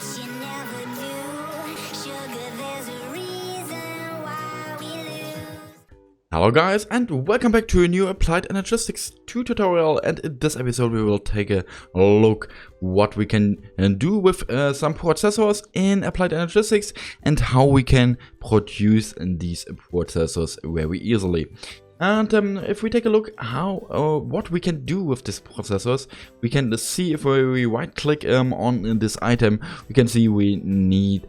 but you never do. Sugar, there's a reason why we lose. Hello guys, and welcome back to a new Applied Energistics 2 tutorial, and in this episode we will take a look what we can do with some processors in Applied Energistics and how we can produce these processors very easily. And if we take a look what we can do with these processors, we can see if we right click on this item, we can see we need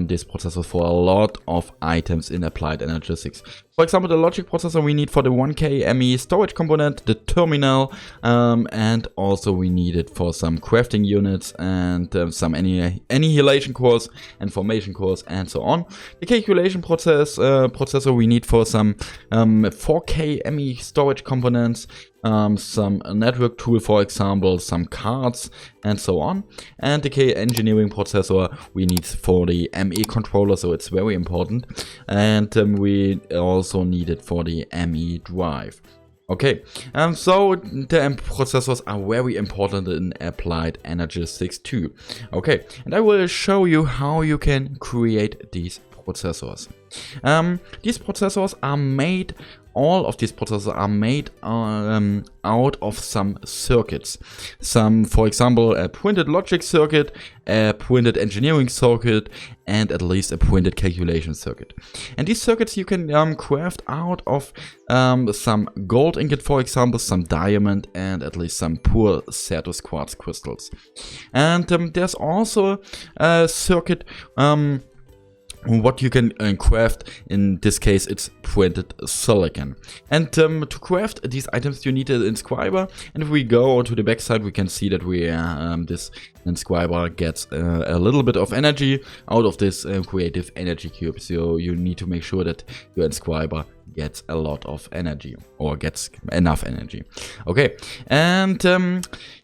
this processor for a lot of items in Applied Energistics. For example, the logic processor we need for the 1K ME storage component, the terminal, and also we need it for some crafting units and some annihilation cores and formation cores and so on. The calculation processor we need for some 4K ME storage components, some network tool, for example, some cards and so on. And the K engineering processor we need for the ME controller, so it's very important. And we also need it for the ME drive. Okay, so the processors are very important in Applied Energistics too. Okay, and I will show you how you can create these processors. These processors are made, all of these processors are made out of some circuits. Some, for example, a printed logic circuit, a printed engineering circuit, and at least a printed calculation circuit. And these circuits you can craft out of some gold ingot, for example, some diamond, and at least some poor Certus quartz crystals. And there's also a circuit what you can craft. In this case it's printed silicon. And to craft these items you need an inscriber, and if we go to the back side we can see that we this inscriber gets a little bit of energy out of this creative energy cube. So you need to make sure that your inscriber gets a lot of energy, or gets enough energy. Okay, and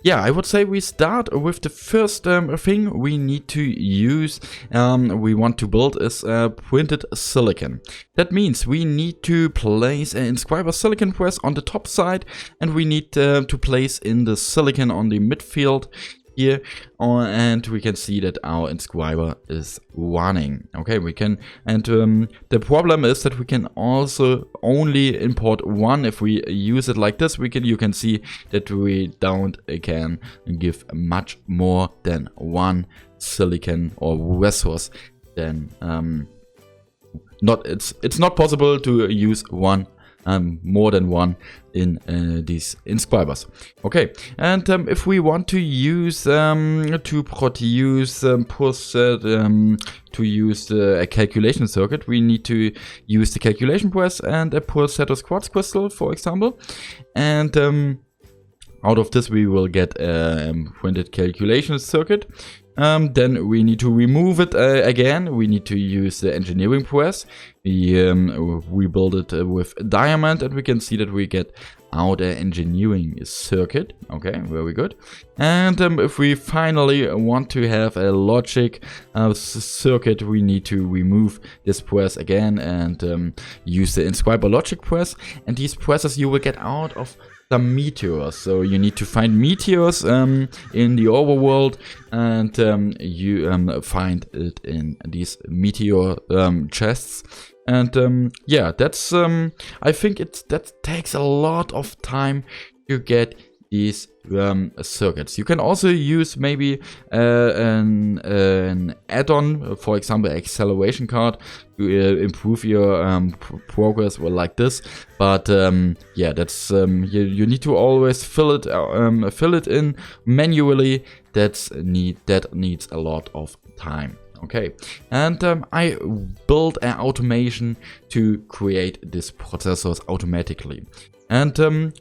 yeah, I would say we start with the first thing we need to use. We want to build is printed silicon. That means we need to place an inscriber silicon press on the top side, and we need to place in the silicon on the midfield here, and we can see that our inscriber is running. Okay, we can, and the problem is that we can also only import one. If we use it like this, you can see that we don't can give much more than one silicon or resource. Then it's not possible to use one more than one in these inscribers. Okay, and if we want to use to produce a calculation circuit, we need to use the calculation press and a poor Certus quartz crystal, for example, and out of this we will get a printed calculation circuit. Then we need to remove it again. We need to use the engineering press. We build it with diamond, and we can see that we get out an engineering circuit. Okay, very good. And if we finally want to have a logic circuit, we need to remove this press again and use the inscriber logic press. And these presses you will get out of some meteors. So you need to find meteors in the overworld, and you find it in these meteor chests. And yeah, that's I think that takes a lot of time to get these circuits. You can also use maybe an add-on, for example acceleration card, to improve your progress, well, like this. But yeah, that's you need to always fill it in manually. That needs a lot of time. Okay, and I built an automation to create these processors automatically. And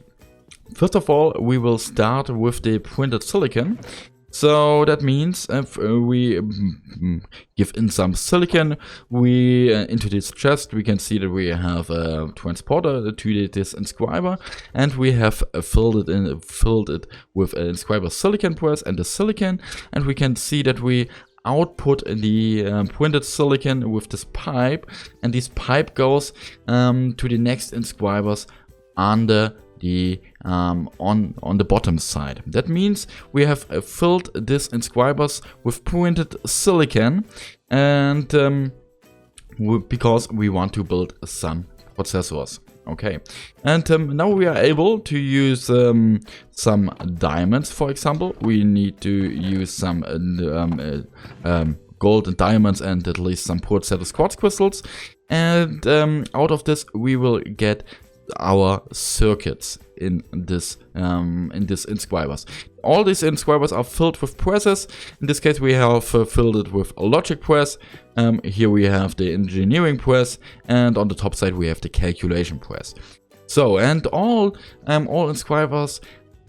first of all, we will start with the printed silicon. So that means if we give in some silicon, into this chest, we can see that we have a transporter to this inscriber, and we have filled it with an inscriber silicon press and the silicon, and we can see that we output the printed silicon with this pipe, and this pipe goes to the next inscribers under the on the bottom side. That means we have filled these inscribers with printed silicon, and because we want to build some processors. Okay, and now we are able to use some diamonds. For example, we need to use some gold and diamonds and at least some port set of quartz crystals, and out of this we will get our circuits in this inscribers. All these inscribers are filled with presses. In this case we have filled it with a logic press. Here we have the engineering press, and on the top side we have the calculation press. So, and all inscribers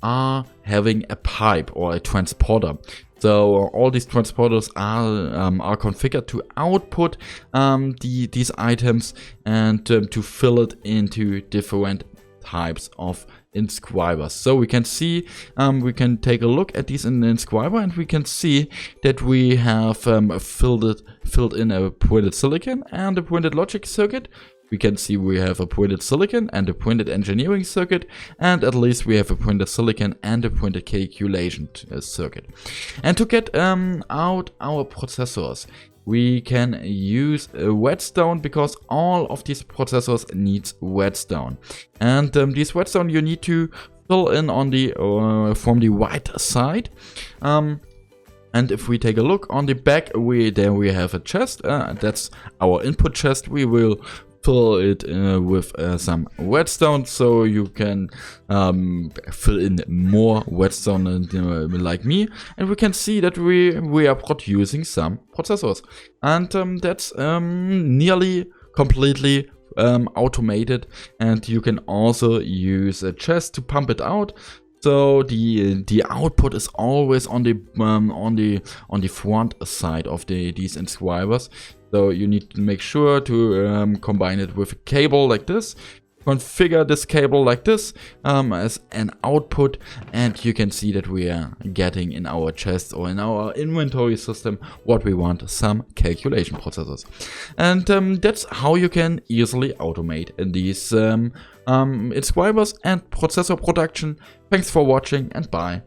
are having a pipe or a transporter. So all these transporters are configured to output these items and to fill it into different types of inscribers. So we can see, we can take a look at these in the inscriber, and we can see that we have filled in a printed silicon and a printed logic circuit. We can see we have a printed silicon and a printed engineering circuit, and at least we have a printed silicon and a printed calculation circuit. And to get out our processors, we can use whetstone, because all of these processors needs whetstone. And these whetstone you need to fill in on the from the right side. And if we take a look on the back, there we have a chest. That's our input chest. We will fill it with some whetstone, so you can fill in more whetstone like me, and we can see that we are producing some processors, and that's nearly completely automated. And you can also use a chest to pump it out. So the output is always on the front side of these inscribers. So you need to make sure to combine it with a cable like this. Configure this cable like this as an output, and you can see that we are getting in our chest or in our inventory system what we want, some calculation processors. And that's how you can easily automate in these inscribers and processor production. Thanks for watching, and bye.